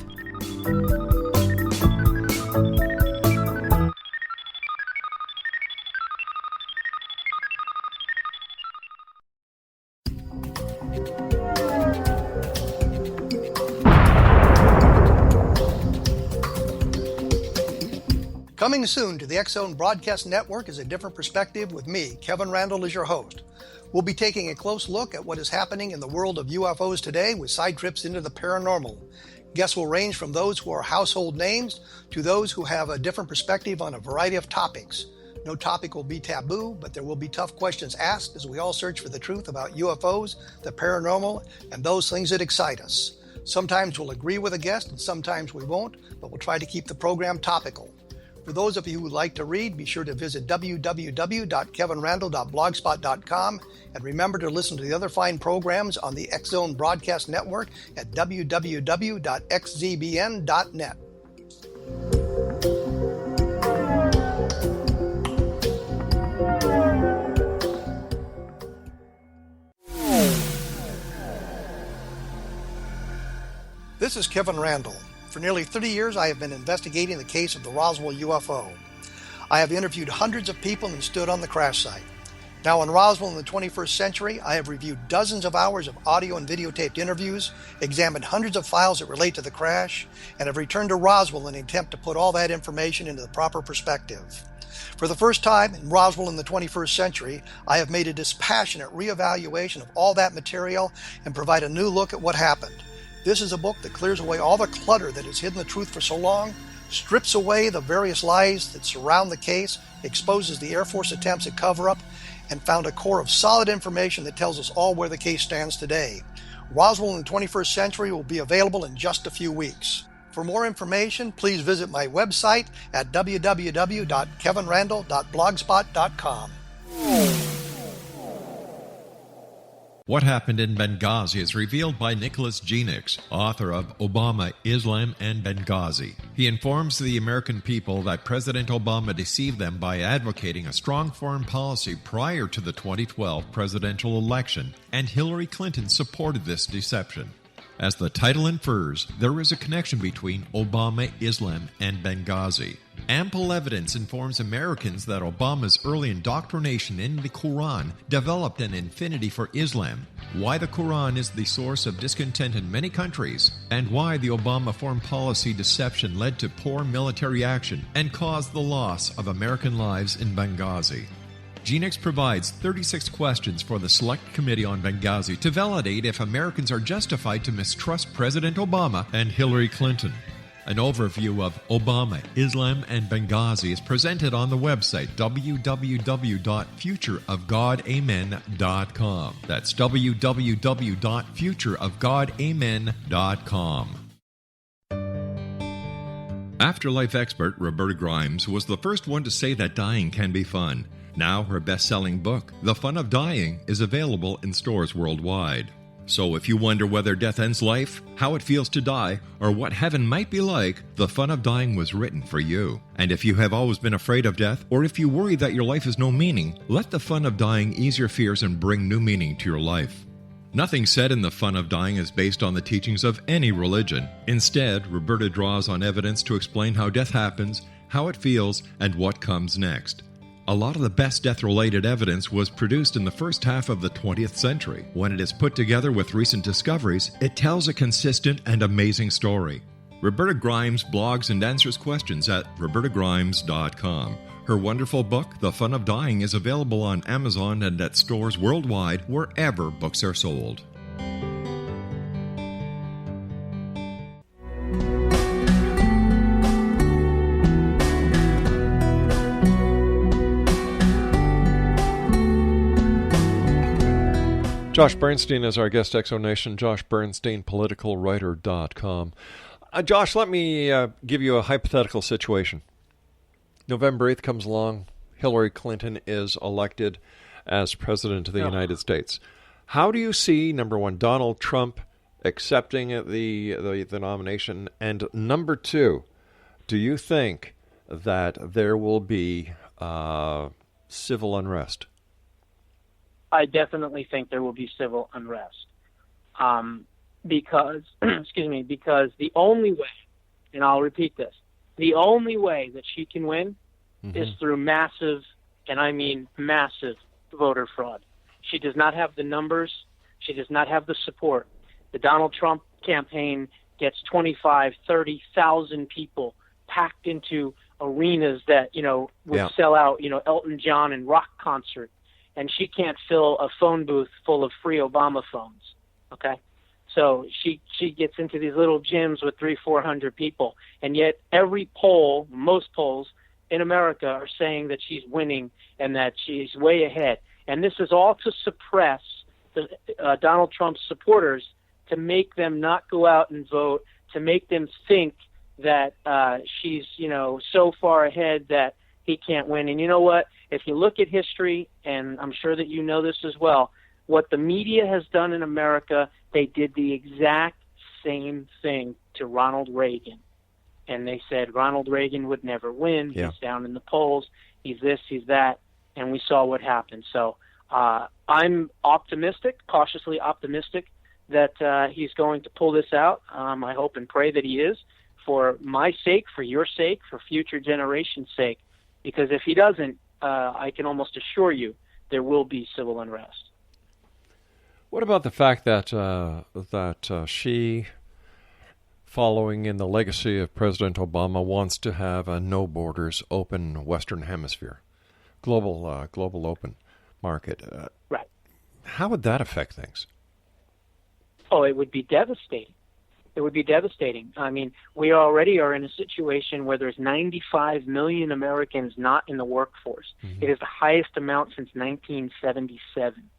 Coming soon to the X-Zone Broadcast Network is A Different Perspective with me, Kevin Randle, as your host. We'll be taking a close look at what is happening in the world of UFOs today with side trips into the paranormal. Guests will range from those who are household names to those who have a different perspective on a variety of topics. No topic will be taboo, but there will be tough questions asked as we all search for the truth about UFOs, the paranormal, and those things that excite us. Sometimes we'll agree with a guest and sometimes we won't, but we'll try to keep the program topical. For those of you who would like to read, be sure to visit www.kevinrandle.blogspot.com and remember to listen to the other fine programs on the X-Zone Broadcast Network at www.xzbn.net. This is Kevin Randle. For nearly 30 years, I have been investigating the case of the Roswell UFO. I have interviewed hundreds of people and stood on the crash site. Now in Roswell in the 21st century, I have reviewed dozens of hours of audio and videotaped interviews, examined hundreds of files that relate to the crash, and have returned to Roswell in an attempt to put all that information into the proper perspective. For the first time in Roswell in the 21st century, I have made a dispassionate reevaluation of all that material and provide a new look at what happened. This is a book that clears away all the clutter that has hidden the truth for so long, strips away the various lies that surround the case, exposes the Air Force attempts at cover-up, and found a core of solid information that tells us all where the case stands today. Roswell in the 21st century will be available in just a few weeks. For more information, please visit my website at www.kevinrandle.blogspot.com.
What Happened in Benghazi is revealed by Nicholas Genix, author of Obama, Islam, and Benghazi. He informs the American people that President Obama deceived them by advocating a strong foreign policy prior to the 2012 presidential election, and Hillary Clinton supported this deception. As the title infers, there is a connection between Obama, Islam, and Benghazi. Ample evidence informs Americans that Obama's early indoctrination in the Quran developed an affinity for Islam, why the Quran is the source of discontent in many countries, and why the Obama foreign policy deception led to poor military action and caused the loss of American lives in Benghazi. Genix provides 36 questions for the Select Committee on Benghazi to validate if Americans are justified to mistrust President Obama and Hillary Clinton. An overview of Obama, Islam, and Benghazi is presented on the website www.futureofgodamen.com. That's www.futureofgodamen.com. Afterlife expert Roberta Grimes was the first one to say that dying can be fun. Now her best-selling book, The Fun of Dying, is available in stores worldwide. So if you wonder whether death ends life, how it feels to die, or what heaven might be like, The Fun of Dying was written for you. And if you have always been afraid of death, or if you worry that your life has no meaning, let The Fun of Dying ease your fears and bring new meaning to your life. Nothing said in The Fun of Dying is based on the teachings of any religion. Instead, Roberta draws on evidence to explain how death happens, how it feels, and what comes next. A lot of the best death-related evidence was produced in the first half of the 20th century. When it is put together with recent discoveries, it tells a consistent and amazing story. Roberta Grimes blogs and answers questions at robertagrimes.com. Her wonderful book, The Fun of Dying, is available on Amazon and at stores worldwide wherever books are sold.
Josh Bernstein is our guest, Exonation. Josh Bernstein, politicalwriter.com. Josh, let me give you a hypothetical situation. November 8th comes along. Hillary Clinton is elected as president of the United States. How do you see, number one, Donald Trump accepting the nomination? And number two, do you think that there will be civil unrest?
I definitely think there will be civil unrest because, because the only way, and I'll repeat this, the only way that she can win is through massive, and I mean massive, voter fraud. She does not have the numbers. She does not have the support. The Donald Trump campaign gets 25, 30,000 people packed into arenas that, would sell out, Elton John and rock concert, and she can't fill a phone booth full of free Obama phones, okay? So she gets into these little gyms with 300-400 people, and yet every poll, most polls in America are saying that she's winning and that she's way ahead. And this is all to suppress the Donald Trump's supporters, to make them not go out and vote, to make them think that she's, so far ahead that he can't win. And you know what? If you look at history, and I'm sure that you know this as well, what the media has done in America, they did the exact same thing to Ronald Reagan. And they said Ronald Reagan would never win.
Yeah.
He's down in the polls. He's this, he's that. And we saw what happened. So I'm optimistic, cautiously optimistic, that he's going to pull this out. I hope and pray that he is, for my sake, for your sake, for future generations' sake. Because if he doesn't, I can almost assure you there will be civil unrest.
What about the fact that she, following in the legacy of President Obama, wants to have a no borders, open Western Hemisphere, global open market?
Right.
How would that affect things?
Oh, it would be devastating. It would be devastating. I mean, we already are in a situation where there's 95 million Americans not in the workforce. Mm-hmm. It is the highest amount since 1977.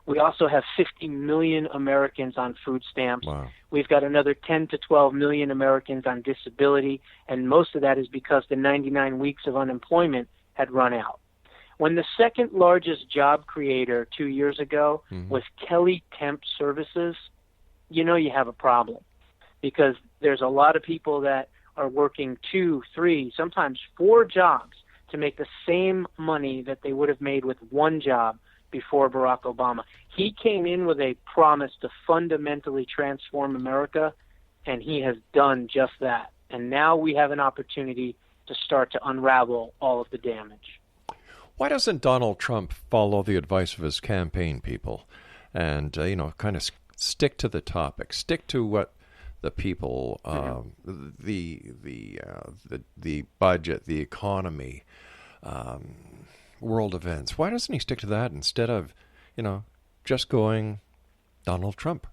We also have 50 million Americans on food stamps.
Wow.
We've got another 10 to 12 million Americans on disability, and most of that is because the 99 weeks of unemployment had run out. When the second largest job creator 2 years ago was Kelly Temp Services, you have a problem, because there's a lot of people that are working 2, 3, sometimes 4 jobs to make the same money that they would have made with one job before Barack Obama. He came in with a promise to fundamentally transform America, and he has done just that. And now we have an opportunity to start to unravel all of the damage.
Why doesn't Donald Trump follow the advice of his campaign people and, kind of stick to the topic, stick to what the people, the budget, the economy, world events? Why doesn't he stick to that instead of, just going Donald Trump?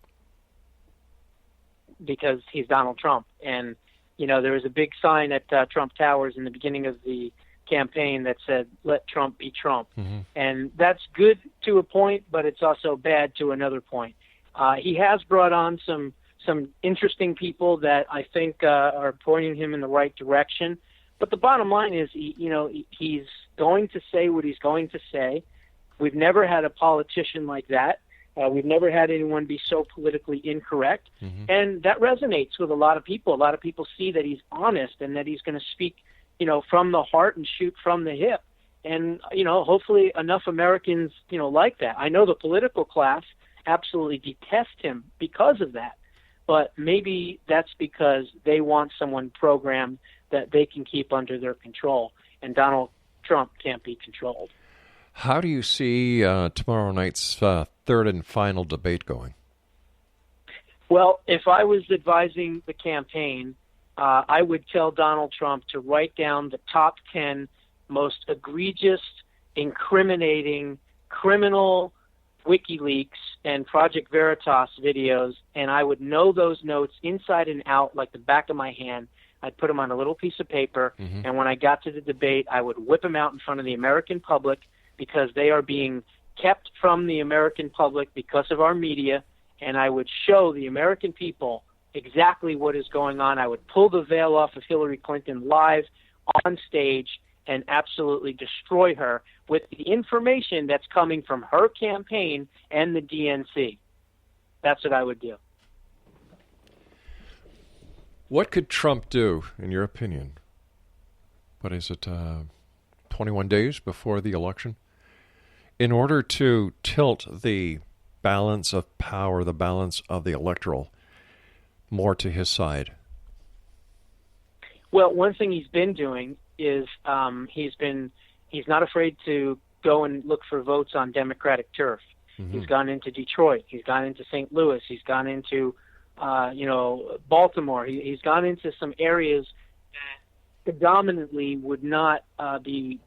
Because he's Donald Trump. And, there was a big sign at Trump Towers in the beginning of the campaign that said, "Let Trump be Trump." Mm-hmm. And that's good to a point, but it's also bad to another point. He has brought on some interesting people that I think are pointing him in the right direction. But the bottom line is, he's going to say what he's going to say. We've never had a politician like that. We've never had anyone be so politically incorrect. Mm-hmm. And that resonates with a lot of people. A lot of people see that he's honest and that he's going to speak, from the heart and shoot from the hip. And, hopefully enough Americans, like that. I know the political class absolutely detest him because of that. But maybe that's because they want someone programmed that they can keep under their control. And Donald Trump can't be controlled.
How do you see tomorrow night's third and final debate going?
Well, if I was advising the campaign, I would tell Donald Trump to write down the top 10 most egregious, incriminating, criminal WikiLeaks and Project Veritas videos, and I would know those notes inside and out like the back of my hand. I'd put them on a little piece of paper, and when I got to the debate, I would whip them out in front of the American public, because they are being kept from the American public because of our media, and I would show the American people exactly what is going on. I would pull the veil off of Hillary Clinton live on stage and absolutely destroy her with the information that's coming from her campaign and the DNC. That's what I would do.
What could Trump do, in your opinion? What is it, 21 days before the election? In order to tilt the balance of power, the balance of the electoral, more to his side?
Well, one thing he's been doing is he's not afraid to go and look for votes on Democratic turf. Mm-hmm. He's gone into Detroit. He's gone into St. Louis. He's gone into Baltimore. He's gone into some areas that predominantly would not be,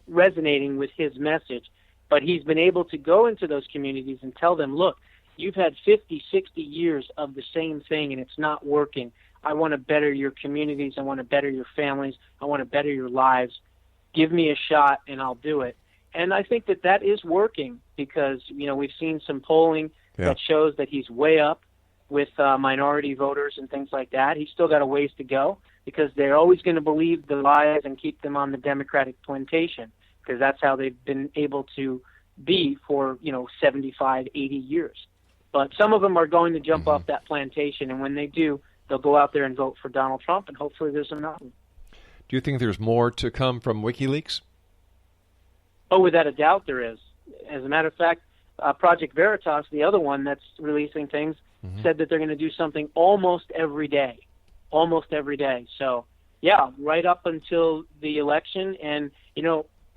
resonating with his message. But he's been able to go into those communities and tell them, look, you've had 50, 60 years of the same thing and it's not working. I want to better your communities. I want to better your families. I want to better your lives. Give me a shot and I'll do it. And I think that is working because, we've seen some polling that shows that he's way up with minority voters and things like that. He's still got a ways to go because they're always going to believe the lies and keep them on the Democratic plantation because that's how they've been able to be for, 75, 80 years. But some of them are going to jump off that plantation, and when they do, they'll go out there and vote for Donald Trump, and hopefully there's enough.
Do you think there's more to come from WikiLeaks?
Oh, without a doubt there is. As a matter of fact, Project Veritas, the other one that's releasing things, said that they're going to do something almost every day. So, yeah, right up until the election. And,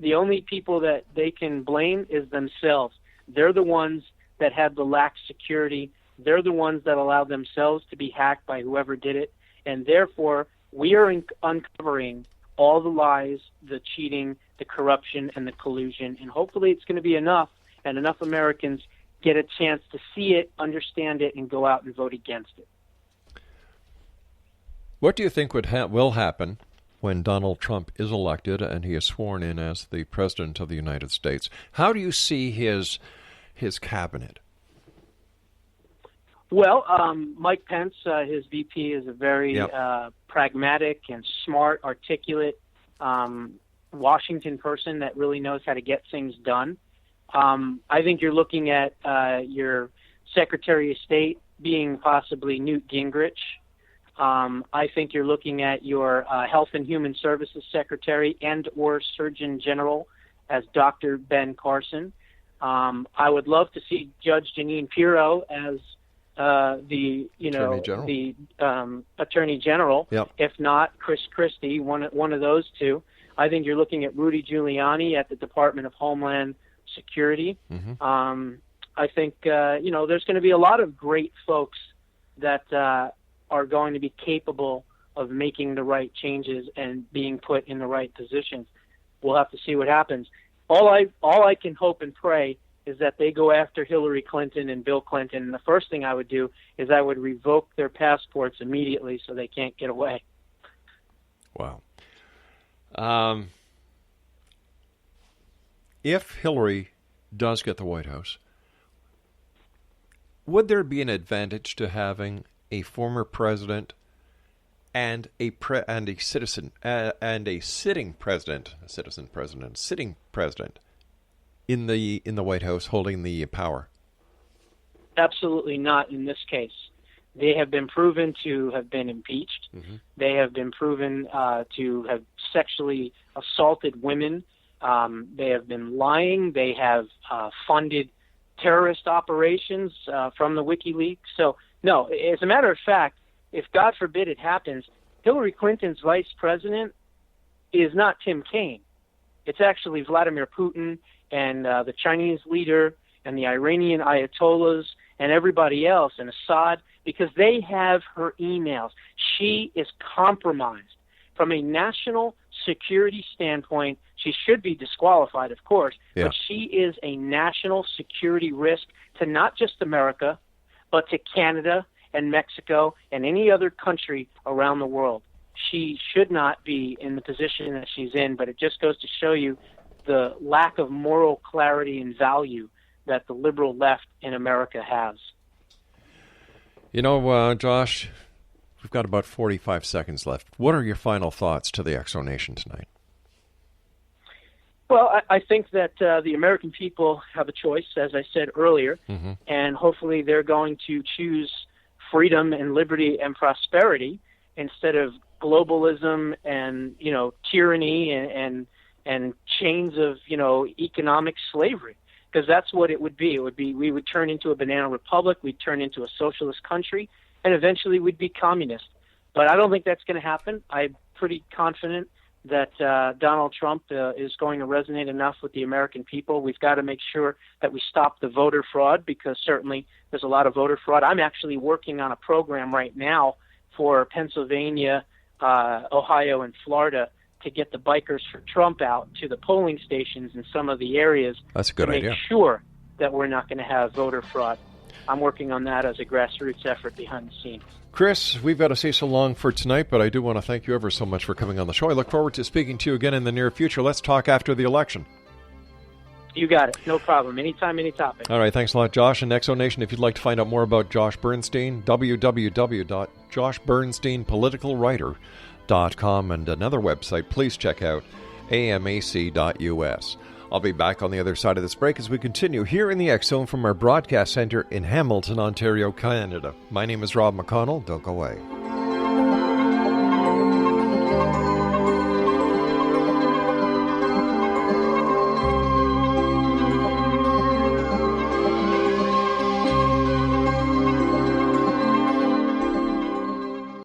the only people that they can blame is themselves. They're the ones that had the lax security. They're the ones that allowed themselves to be hacked by whoever did it. And therefore, we are uncovering all the lies, the cheating, the corruption, and the collusion. And hopefully it's going to be enough, and enough Americans get a chance to see it, understand it, and go out and vote against it.
What do you think will happen when Donald Trump is elected and he is sworn in as the President of the United States? How do you see his cabinet?
Well, Mike Pence, his VP, is a very pragmatic and smart, articulate Washington person that really knows how to get things done. I think you're looking at your Secretary of State being possibly Newt Gingrich. I think you're looking at your Health and Human Services Secretary and or Surgeon General as Dr. Ben Carson. I would love to see Judge Jeanine Pirro as the Attorney General.
Yep.
If not, Chris Christie, one of those two. I think you're looking at Rudy Giuliani at the Department of Homeland Security. I think there's going to be a lot of great folks that are going to be capable of making the right changes and being put in the right positions. We'll have to see what happens. All I can hope and pray is that they go after Hillary Clinton and Bill Clinton. And the first thing I would do is I would revoke their passports immediately so they can't get away.
Wow. If Hillary does get the White House, would there be an advantage to having a former president and a sitting president in the White House holding the power?
Absolutely not in this case. They have been proven to have been impeached. They have been proven to have sexually assaulted women. They have been lying. They have funded terrorist operations from the WikiLeaks. So, no, as a matter of fact, if God forbid it happens, Hillary Clinton's vice president is not Tim Kaine. It's actually Vladimir Putin and the Chinese leader and the Iranian Ayatollahs and everybody else and Assad, because they have her emails. She is compromised. From a national security standpoint, she should be disqualified, of course, but she is a national security risk to not just America, but to Canada and Mexico and any other country around the world. She should not be in the position that she's in, but it just goes to show you the lack of moral clarity and value that the liberal left in America has.
Josh, we've got about 45 seconds left. What are your final thoughts to the Exonation tonight?
Well, I think that the American people have a choice, as I said earlier, and hopefully they're going to choose freedom and liberty and prosperity instead of globalism and, tyranny and chains of, economic slavery, because that's what it would be. It would be we would turn into a banana republic, we'd turn into a socialist country, and eventually we'd be communist. But I don't think that's going to happen. I'm pretty confident that Donald Trump is going to resonate enough with the American people. We've got to make sure that we stop the voter fraud, because certainly there's a lot of voter fraud. I'm actually working on a program right now for Pennsylvania Ohio and Florida to get the Bikers for Trump out to the polling stations in some of the areas.
That's a good idea.
To make sure that we're not going to have voter fraud. I'm working on that as a grassroots effort behind the scenes.
Chris, we've got to say so long for tonight, but I do want to thank you ever so much for coming on the show. I look forward to speaking to you again in the near future. Let's talk after the election.
You got it. No problem. Anytime, any topic.
All right. Thanks a lot, Josh. And Exo Nation, if you'd like to find out more about Josh Bernstein, www.joshbernsteinpoliticalwriter.com, and another website, please check out amac.us. I'll be back on the other side of this break as we continue here in the X Zone from our broadcast center in Hamilton, Ontario, Canada. My name is Rob McConnell. Don't go away.